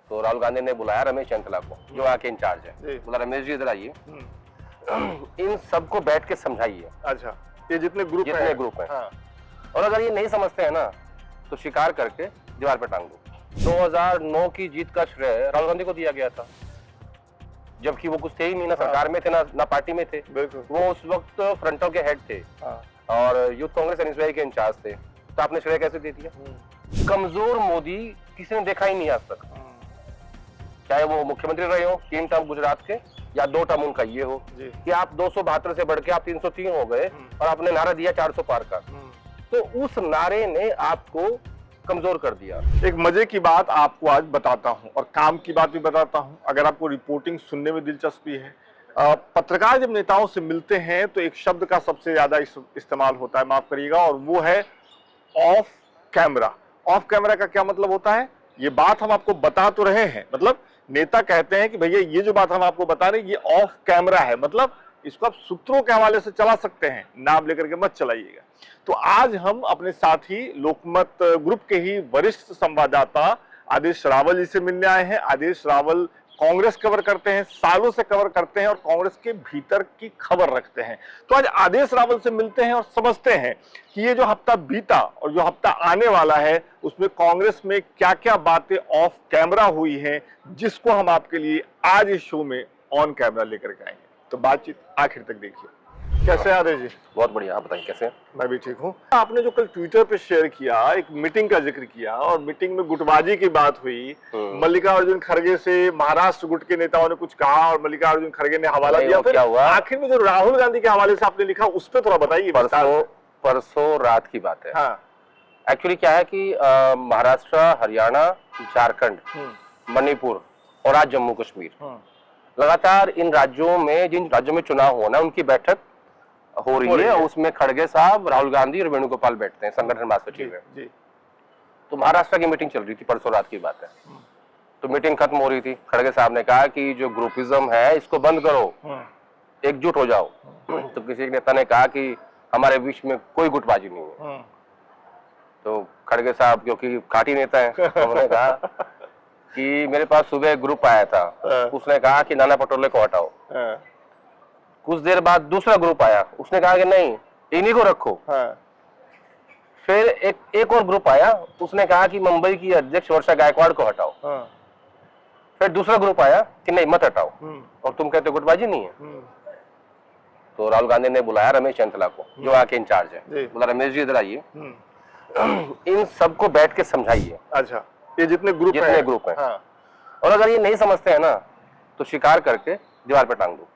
तो राहुल गांधी ने बुलाया रमेश चंचला को, जो आके इंचार्ज है, बोला रमेश जी इधर आइए, इन सबको बैठ के समझाइए। अच्छा, ये जितने ग्रुप हैं हाँ। और अगर ये नहीं समझते हैं ना तो शिकार करके दीवार पे टांग दो। 2009 की जीत का श्रेय राहुल गांधी को दिया गया था, जबकि वो कुछ थे ही नहीं, ना सरकार में थे ना पार्टी में थे। वो उस वक्त फ्रंटों के हेड थे और यूथ कांग्रेस एनएसयूआई के इंचार्ज थे, तो आपने श्रेय कैसे दे दिया? कमजोर मोदी किसी ने देखा ही नहीं आज तक, चाहे वो मुख्यमंत्री रहे हो 3 टर्म गुजरात के या 2 टर्म उनका ये हो कि आप 272 से बढ़ के आप 303 हो गए और आपने नारा दिया 400 पार का, तो उस नारे ने आपको कमजोर कर दिया। एक मजे की बात आपको आज बताता हूं और काम की बात भी बताता हूं। अगर आपको रिपोर्टिंग सुनने में दिलचस्पी है, पत्रकार जब नेताओं से मिलते हैं तो एक शब्द का सबसे ज्यादा इस्तेमाल होता है, माफ करिएगा, और वो है ऑफ कैमरा। ऑफ कैमरा का क्या मतलब होता है? ये बात हम आपको बता तो रहे हैं, मतलब नेता कहते हैं कि भैया ये जो बात हम आपको बता रहे हैं ये ऑफ कैमरा है, मतलब इसको आप सूत्रों के हवाले से चला सकते हैं, नाम लेकर के मत चलाइएगा। तो आज हम अपने साथी लोकमत ग्रुप के ही वरिष्ठ संवाददाता आदेश रावल जी से मिलने आए हैं। आदेश रावल कांग्रेस कवर करते हैं, सालों से कवर करते हैं और कांग्रेस के भीतर की खबर रखते हैं। तो आज आदेश रावल से मिलते हैं और समझते हैं कि ये जो हफ्ता बीता और जो हफ्ता आने वाला है उसमें कांग्रेस में क्या क्या बातें ऑफ कैमरा हुई हैं, जिसको हम आपके लिए आज इस शो में ऑन कैमरा लेकर के आएंगे। तो बातचीत आखिर तक देखिए। कैसे हैं आदेश जी? बहुत बढ़िया, आप बताइए कैसे? मैं भी ठीक हूँ। आपने जो कल ट्विटर पे शेयर किया, एक मीटिंग का जिक्र किया और मीटिंग में गुटबाजी की बात हुई, मल्लिकार्जुन खड़गे से महाराष्ट्र गुट के नेताओं ने कुछ कहा और मल्लिकार्जुन खड़गे ने हवाला दिया, फिर आखिर में जो राहुल गांधी के हवाले से आपने लिखा उस पर थोड़ा बताइए। परसों रात की बात है। हाँ। एक्चुअली क्या है कि महाराष्ट्र, हरियाणा, झारखंड, मणिपुर और आज जम्मू कश्मीर, लगातार इन राज्यों में, जिन राज्यों में चुनाव होना उनकी बैठक हो रही है। उसमें खड़गे साहब, राहुल गांधी और वेणुगोपाल बैठते हैं, संगठन महासचिव है। तो महाराष्ट्र की मीटिंग चल रही थी, परसों रात की बात है। तो मीटिंग खत्म हो रही थी, खड़गे साहब ने कहा कि जो ग्रुपिज्म है इसको बंद करो, एकजुट हो जाओ। तो किसी नेता ने कहा कि हमारे बीच में कोई गुटबाजी नहीं है। तो खड़गे साहब क्योंकि खाटी नेता है, उन्होंने कहा कि मेरे पास सुबह एक ग्रुप आया था, उसने कहा कि नाना पटोले को हटाओ। कुछ देर बाद दूसरा ग्रुप आया, उसने कहा कि नहीं इन्हीं को रखो। फिर एक और ग्रुप आया, उसने कहा कि मुंबई की अध्यक्ष वर्षा गायकवाड़ को हटाओ। फिर दूसरा ग्रुप आया कि नहीं मत हटाओ, और तुम कहते हो गुटबाजी नहीं है। तो राहुल गांधी ने बुलाया रमेश चंचला को, जो आके इंचार्ज है, बोला रमेश जी इधर आइए, इन सबको बैठ के समझाइए। अच्छा, ये जितने ग्रुप हैं हाँ। और अगर ये नहीं समझते हैं ना तो शिकार करके दीवार पे टांग दो।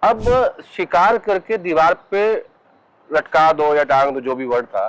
अब शिकार करके दीवार पे लटका दो या टांग दो, जो भी वर्ड था,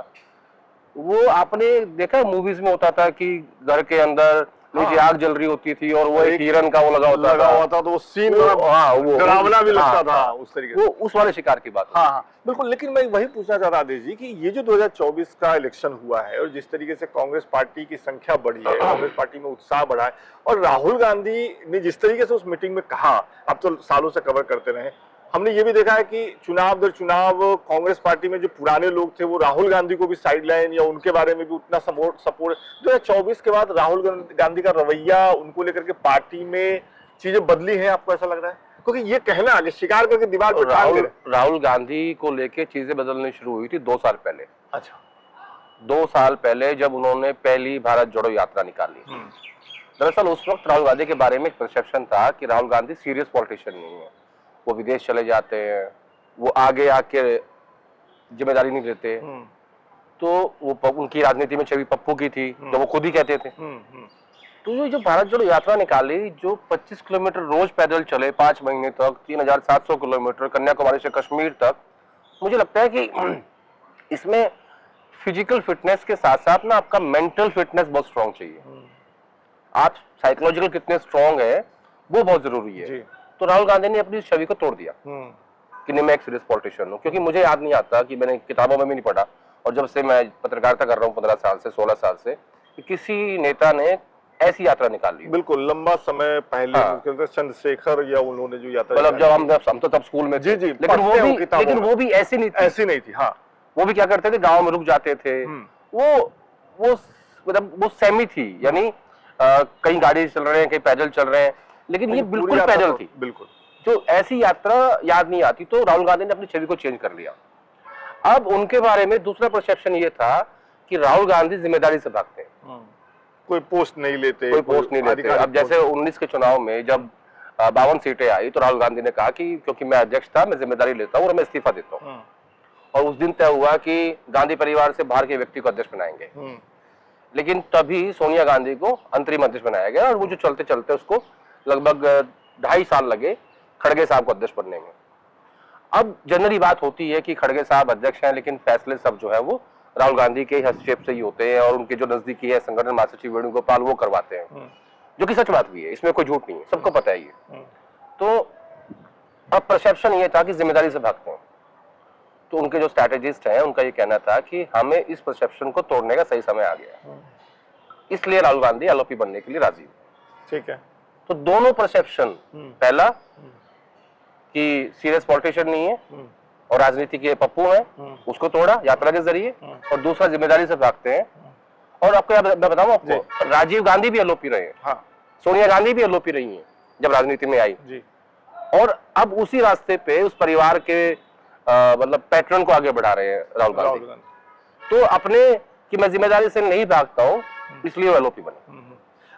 वो आपने देखा मूवीज में होता था कि घर के अंदर नीचे आग जल रही होती थी और वो एक हिरन का वो लगा होता था, तो वो सीन डरावना भी लगता था। उस तरीके से वो उस वाले शिकार की बात। हाँ, बिल्कुल। लेकिन मैं वही पूछना चाहता आदेश जी कि ये जो 2024 का इलेक्शन हुआ है और जिस तरीके से कांग्रेस पार्टी की संख्या बढ़ी है, कांग्रेस पार्टी में उत्साह बढ़ा है, और राहुल गांधी ने जिस तरीके से उस मीटिंग में कहा, आप तो सालों से कवर करते रहे, हमने ये भी देखा है कि चुनाव दर चुनाव कांग्रेस पार्टी में जो पुराने लोग थे वो राहुल गांधी को भी साइडलाइन या उनके बारे में भी उतना सपोर्ट 2024 के बाद राहुल गांधी का रवैया उनको लेकर के पार्टी में चीजें बदली हैं, आपको ऐसा लग रहा है? क्योंकि ये कहना कि शिकार करके दीवार पर राहुल गांधी को लेके चीजें बदलनी शुरू हुई थी 2 साल पहले। अच्छा, 2 साल पहले जब उन्होंने पहली भारत जोड़ो यात्रा निकाली। दरअसल उस वक्त राहुल गांधी के बारे में एक परसेप्शन था कि राहुल गांधी सीरियस पॉलिटिशियन नहीं है, वो विदेश चले जाते हैं, वो आगे आके जिम्मेदारी नहीं लेते। तो वो उनकी राजनीति में छवि पप्पू की थी, जो वो खुद ही कहते थे। तो ये जो भारत जोड़ो यात्रा निकाली, जो 25 किलोमीटर रोज पैदल चले 5 महीने तक, 3700 किलोमीटर कन्याकुमारी से कश्मीर तक, मुझे लगता है कि इसमें फिजिकल फिटनेस के साथ साथ ना आपका मेंटल फिटनेस बहुत स्ट्रांग चाहिए। आप साइकोलॉजिकल कितने स्ट्रांग है वो बहुत जरूरी है। तो राहुल गांधी ने अपनी छवि को तोड़ दिया कि नहीं मैं एक सीरियस पॉलिटिशियन हूँ, क्योंकि मुझे याद नहीं आता कि मैंने किताबों में भी नहीं पढ़ा, और जब से मैं पत्रकारिता कर रहा हूँ 15 साल से 16 साल से, कि किसी नेता ने ऐसी यात्रा निकाल ली। बिल्कुल, लंबा समय पहले चंद्रशेखर या उन्होंने जो यात्रा, मतलब जब हम तो तब स्कूल में थे। लेकिन वो भी ऐसी नहीं थी। हाँ, वो भी क्या करते थे, गाँव में रुक जाते थे। वो मतलब वो सेमी थी, यानी कहीं गाड़ी चल रहे हैं, कहीं पैदल चल रहे हैं, लेकिन ये बिल्कुल पैदल थी। बिल्कुल। तो ऐसी यात्रा याद नहीं आती, तो राहुल गांधी ने अपनी छवि को चेंज कर लिया। अब उनके बारे में दूसरा परसेप्शन ये था कि राहुल गांधी जिम्मेदारी से भागते हैं, कोई पोस्ट नहीं लेते, कोई पोस्ट नहीं लेते। अब जैसे 19 के चुनाव में जब 52 सीटें आई तो राहुल गांधी ने कहा कि क्योंकि मैं अध्यक्ष था, मैं जिम्मेदारी लेता हूँ और मैं इस्तीफा देता हूँ। और उस दिन तय हुआ कि गांधी परिवार से बाहर के व्यक्ति को अध्यक्ष बनाएंगे, लेकिन तभी सोनिया गांधी को अंतरिम अध्यक्ष बनाया गया और वो जो चलते चलते उसको लगभग 2.5 साल लगे खड़गे साहब को अध्यक्ष बनने में। अब जनरली बात होती है कि खड़गे साहब अध्यक्ष हैं, लेकिन फैसले सब जो है वो राहुल गांधी के हस्तक्षेप से ही होते हैं और उनके जो नजदीकी है संगठन महासचिव वेणुगोपाल वो करवाते हैं, जो कि सच बात भी है, इसमें कोई झूठ नहीं है, सबको पता है ये। तो अब परसेप्शन ये था कि जिम्मेदारी से भागते हैं, तो उनके जो स्ट्रैटेजिस्ट हैं उनका ये कहना था कि हमें इस परसेप्शन को तोड़ने का सही समय आ गया, इसलिए राहुल गांधी एलओपी बनने के लिए राजी हुए। ठीक है। तो दोनों परसेप्शन, पहला कि सीरियस पॉलिटिशियन नहीं है और राजनीति के पप्पू है, उसको तोड़ा यात्रा के जरिए, और दूसरा जिम्मेदारी से भागते हैं। और आपको मैं बताऊं आपको, राजीव गांधी भी एलओपी रहे हैं, हाँ, सोनिया गांधी भी एलओपी रही हैं जब राजनीति में आई जी। और अब उसी रास्ते पे उस परिवार के मतलब पैटर्न को आगे बढ़ा रहे हैं राहुल गांधी। तो अपने कि मैं जिम्मेदारी से नहीं भागता हूं इसलिए वो एलओपी बने।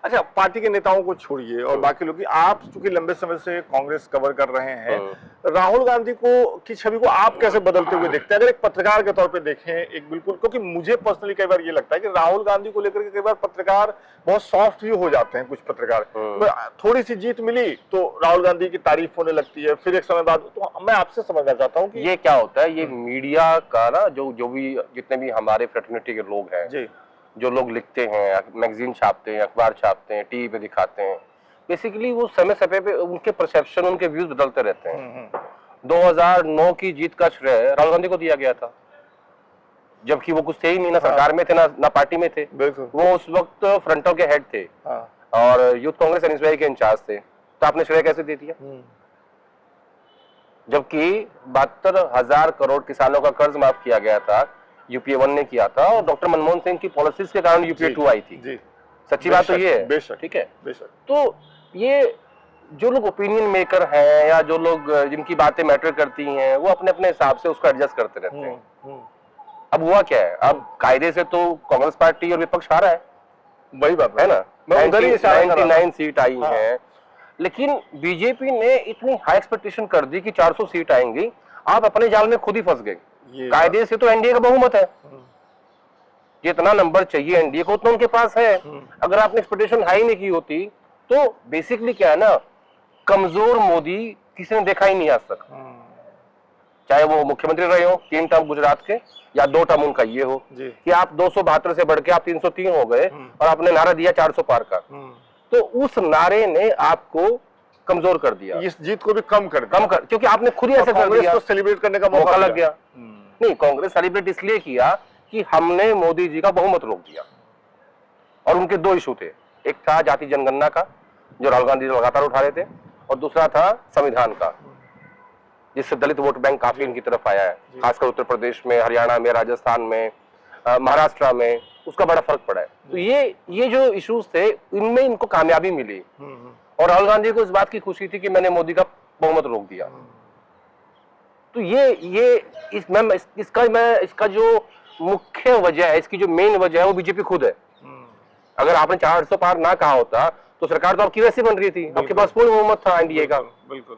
अच्छा, पार्टी के नेताओं को छोड़िए और बाकी लोग, आप चूंकि लंबे समय से कांग्रेस कवर कर रहे हैं, राहुल गांधी को की छवि को आप कैसे बदलते हुए देखते हैं? अगर एक पत्रकार के तौर पे देखें, एक बिल्कुल, क्योंकि मुझे पर्सनली कई बार ये लगता है कि राहुल गांधी को लेकर के कई बार पत्रकार बहुत सॉफ्ट भी हो जाते हैं। कुछ पत्रकार थोड़ी सी जीत मिली तो राहुल गांधी की तारीफ होने लगती है, फिर एक समय बाद। तो मैं आपसे समझना चाहता हूँ कि ये क्या होता है, ये मीडिया का ना, जो भी जितने भी हमारे फ्रेटर्निटी के लोग हैं जी, जो लोग लिखते हैं, मैगजीन छापते हैं, अखबार छापते हैं, टीवी पे दिखाते हैं, बेसिकली वो समय समय पे उनके परसेप्शन, उनके व्यूज बदलते रहते हैं। 2009 की जीत का श्रेय राहुल गांधी को दिया गया था, जबकि वो कुछ थे ही नहीं, ना सरकार में थे ना पार्टी में थे। वो उस वक्त फ्रंटल के हेड थे और यूथ कांग्रेस एनएसयूआई के इंचार्ज थे, तो आपने श्रेय कैसे दे दिया? जबकि 72,000 करोड़ किसानों का कर्ज माफ किया गया था, यूपीए 1 ने किया था, और डॉक्टर मनमोहन सिंह की पॉलिसीज के कारण यूपीए 2 आई थी जी। सच्ची बात तो ये है, ठीक है। तो ये जो लोग ओपिनियन मेकर हैं या जो लोग जिनकी बातें मैटर करती हैं, वो अपने अपने हिसाब से उसको एडजस्ट करते रहते हैं। अब हुआ क्या है, अब कायदे से तो कांग्रेस पार्टी और विपक्ष हारा है, वही बात है ना, 99 सीट आई है, लेकिन बीजेपी ने इतनी हाई एक्सपेक्टेशन कर दी कि 400 सीट आएंगी। आप अपने जाल में खुद ही फंस गए। कायदे से तो एनडीए का बहुमत है, जितना नंबर चाहिए एनडीए को उतना उनके पास है। अगर आपने एक्सपेक्टेशन हाई नहीं की होती तो बेसिकली क्या है ना, कमजोर मोदी किसी ने देखा ही नहीं आज तक, चाहे वो मुख्यमंत्री रहे हो 3 टर्म गुजरात के या 2 टर्म उनका ये हो कि आप 272 से बढ़ के आप 303 हो गए और आपने नारा दिया 400 पार का, तो उस नारे ने आपको कमजोर कर दिया, इस जीत को भी कम कर, क्योंकि आपने खुद ही ऐसे कर दिया, तो सेलिब्रेट करने का मौका लग गया। नहीं, कांग्रेस सेलिब्रेट इसलिए किया कि हमने मोदी जी का बहुमत रोक दिया। और उनके 2 इशू थे, एक था जाति जनगणना का जो राहुल गांधी लगातार उठा रहे थे, और दूसरा था संविधान का, जिससे दलित वोट बैंक काफी इनकी तरफ आया है, खासकर उत्तर प्रदेश में, हरियाणा में, राजस्थान में, महाराष्ट्र में उसका बड़ा फर्क पड़ा है। तो ये जो इश्यूज थे इनमें इनको कामयाबी मिली, और राहुल गांधी को इस बात की खुशी थी कि मैंने मोदी का बहुमत रोक दिया। तो इसका जो मुख्य वजह है, इसकी जो मेन वजह है वो बीजेपी खुद है। अगर आपने 400 पार ना कहा होता तो सरकार तो आपकी वैसे बन रही थी, आपके पास पूर्ण बहुमत था एनडीए का। बिल्कुल,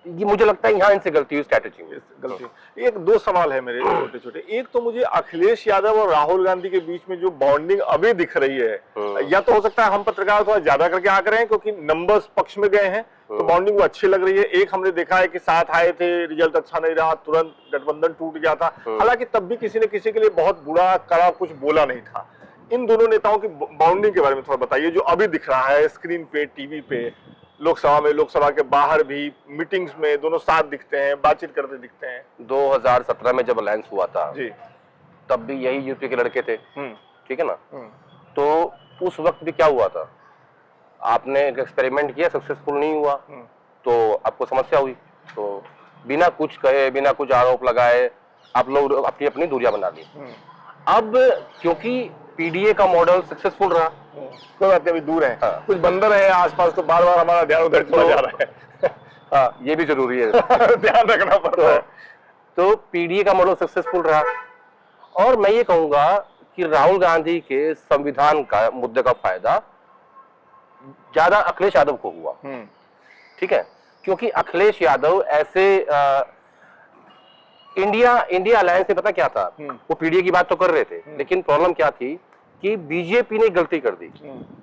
ये मुझे लगता है यहाँ इनसे गलती हुई, स्ट्रैटेजी में गलती। एक 2 सवाल है मेरे छोटे छोटे। एक तो मुझे अखिलेश यादव और राहुल गांधी के बीच में जो बॉन्डिंग अभी दिख रही है, या तो हो सकता है हम पत्रकार थोड़ा ज्यादा करके आंक रहे हैं क्योंकि नंबर्स पक्ष में गए हैं, तो बॉन्डिंग वो अच्छी लग रही है। एक हमने देखा है कि साथ आए थे, रिजल्ट अच्छा नहीं रहा, तुरंत गठबंधन टूट गया था, हालांकि तब भी किसी ने किसी के लिए बहुत बुरा कड़ा कुछ बोला नहीं था। इन दोनों नेताओं की बॉन्डिंग के बारे में थोड़ा बताइए, जो अभी दिख रहा है स्क्रीन पे, टीवी पे, लोकसभा में, लोकसभा के बाहर भी, मीटिंग्स में दोनों साथ दिखते हैं, बातचीत करते दिखते हैं। 2017 में जब अलायंस हुआ था जी, तब भी यही यूपी के लड़के थे, ठीक है ना। तो उस वक्त भी क्या हुआ था, आपने एक एक्सपेरिमेंट किया, सक्सेसफुल नहीं हुआ, तो आपको समस्या हुई, तो बिना कुछ कहे, बिना कुछ आरोप लगाए आप लोग अपनी अपनी दूरियां बना ली। अब क्योंकि पीडीए का मॉडल सक्सेसफुल रहा, कोई बात नहीं, अभी दूर है। हाँ। कुछ बंदर है आसपास, तो बार बार हमारा ध्यान उधर चला जा रहा है। हाँ, ये भी जरूरी है। ध्यान रखना पड़ता है। तो पीडीए का मॉडल सक्सेसफुल रहा, और मैं ये कहूंगा कि राहुल गांधी के संविधान का मुद्दे का फायदा ज्यादा अखिलेश यादव को हुआ। ठीक है, क्योंकि अखिलेश यादव ऐसे इंडिया अलायंस में पता क्या था, वो पीडीए की बात तो कर रहे थे, लेकिन प्रॉब्लम क्या थी कि बीजेपी ने गलती कर दी,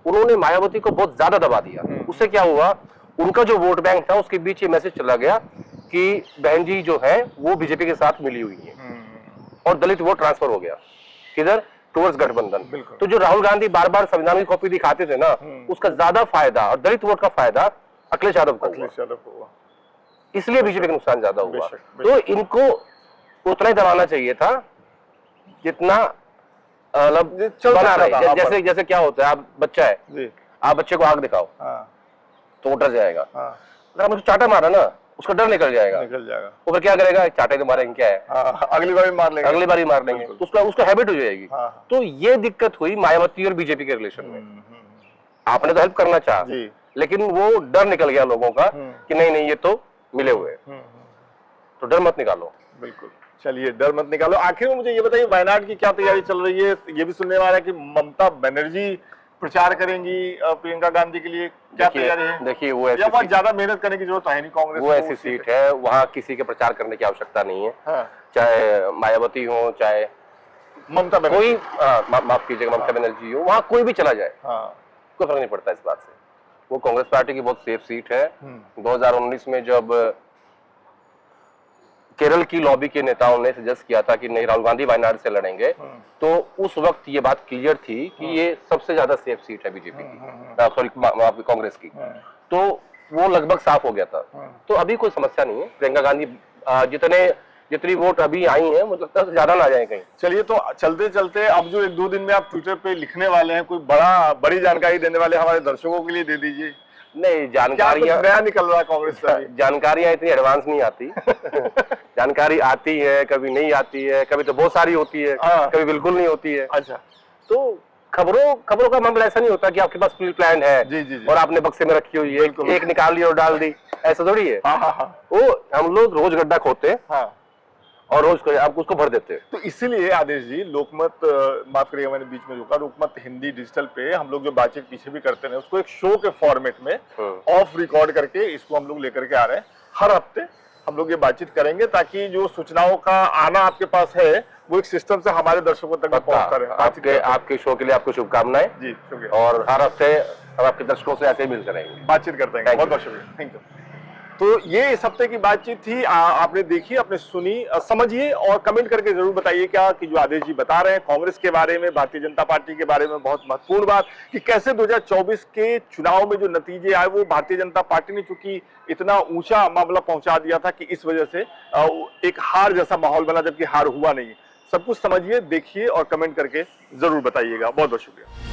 उन्होंने मायावती को बहुत ज्यादा दबा दिया। उससे क्या हुआ, उनका जो वोट बैंक था उसके बीच ये मैसेज चला गया कि बहन जी जो है वो बीजेपी के साथ मिली हुई है, और दलित वोट ट्रांसफर हो गया किधर, टूवर्ड्स गठबंधन। तो जो राहुल गांधी बार बार संविधान की कॉपी दिखाते थे ना, उसका ज्यादा फायदा और दलित वोट का फायदा अखिलेश यादव को हुआ, इसलिए बीजेपी का नुकसान ज्यादा हुआ। तो इनको उतना ही दबाना चाहिए था जितना मतलब बना रहे। जैसे जैसे क्या होता है, आप बच्चा है, आप बच्चे को आग दिखाओ तो वो डर जाएगा, अगर आप मुझे चाटा मारा ना उसका डर निकल जाएगा। वो फिर क्या करेगा, चाटे तो मारेंगे, क्या है, अगली बार मार लेंगे, अगली बार ही मार लेंगे, तो उसका हैबिट हो जाएगी। तो ये दिक्कत हुई मायावती और बीजेपी के रिलेशन में। आपने तो हेल्प करना चाहा, लेकिन वो डर निकल गया लोगों का कि नहीं नहीं ये तो मिले हुए, तो डर मत निकालो। बिल्कुल, चलिए डर मत निकालो। आखिर में मुझे ये बताइए, वायनाड की क्या तैयारी चल रही है? ये भी सुनने वाला है कि ममता बनर्जी प्रचार करेंगी प्रियंका गांधी के लिए, क्या तैयारी है? देखिए वो ऐसी बहुत ज्यादा मेहनत करने की जरूरत है नहीं, कांग्रेस वो ऐसी सीट है, वहाँ किसी के प्रचार करने की आवश्यकता नहीं है। चाहे मायावती हो, चाहे ममता बनर्जी, कोई माफ कीजिएगा ममता बनर्जी हो, वहाँ कोई भी चला जाए, कोई फर्क नहीं पड़ता इस बात से। वो कांग्रेस पार्टी की बहुत सेफ सीट है। 2019 में जब केरल की लॉबी के नेताओं ने सजेस्ट किया था कि नहीं राहुल गांधी वायनाड से लड़ेंगे, तो उस वक्त ये बात क्लियर थी कि ये सबसे ज्यादा सेफ सीट है बीजेपी की, सॉरी कांग्रेस की। तो वो लगभग साफ हो गया था। तो अभी कोई समस्या नहीं है। प्रियंका गांधी जितनी वोट अभी आई है, मुझे लगता है ज्यादा ना जाए कहीं। चलिए, तो चलते चलते अब जो 1-2 दिन में आप ट्विटर पे लिखने वाले हैं, कोई बड़ी जानकारी देने वाले हमारे दर्शकों के लिए दे दीजिए। नहीं, जानकारियां नया निकल रहा है कांग्रेस का, जानकारियां इतनी एडवांस नहीं आती। जानकारी आती है, कभी नहीं आती है, कभी तो बहुत सारी होती है, कभी बिल्कुल नहीं होती है। अच्छा, तो खबरों का मामला ऐसा नहीं होता कि आपके पास प्री प्लान है जी। और आपने बक्से में रखी हुई है, एक निकाल ली और डाल दी, ऐसा थोड़ी है। वो हम लोग रोज गड्ढा खोदते हैं और रोज आप उसको भर देते हैं। तो इसीलिए आदेश जी, लोकमत, माफ करिएगा मैंने बीच में रुका, लोकमत हिंदी डिजिटल पे हम लोग जो बातचीत पीछे भी करते हैं, उसको एक शो के फॉर्मेट में ऑफ रिकॉर्ड करके इसको हम लोग लेकर के आ रहे हैं। हर हफ्ते हम लोग ये बातचीत करेंगे ताकि जो सूचनाओं का आना आपके पास है वो एक सिस्टम से हमारे दर्शकों तक पहुंचता रहे। आपके शो के लिए आपको शुभकामनाएं जी, शुक्रिया। और हर हफ्ते हम आपके दर्शकों से ऐसे ही मिलते रहेंगे, बातचीत करते हैं। बहुत बहुत शुक्रिया, थैंक यू। तो ये इस हफ्ते की बातचीत थी। आपने देखी, आपने सुनी, समझिए और कमेंट करके जरूर बताइए क्या कि जो आदेश जी बता रहे हैं कांग्रेस के बारे में, भारतीय जनता पार्टी के बारे में, बहुत महत्वपूर्ण बात कि कैसे 2024 के चुनाव में जो नतीजे आए वो भारतीय जनता पार्टी ने चूंकि इतना ऊंचा मामला पहुंचा दिया था कि इस वजह से एक हार जैसा माहौल बना, जबकि हार हुआ नहीं। सब कुछ समझिए, देखिए और कमेंट करके जरूर बताइएगा। बहुत बहुत शुक्रिया।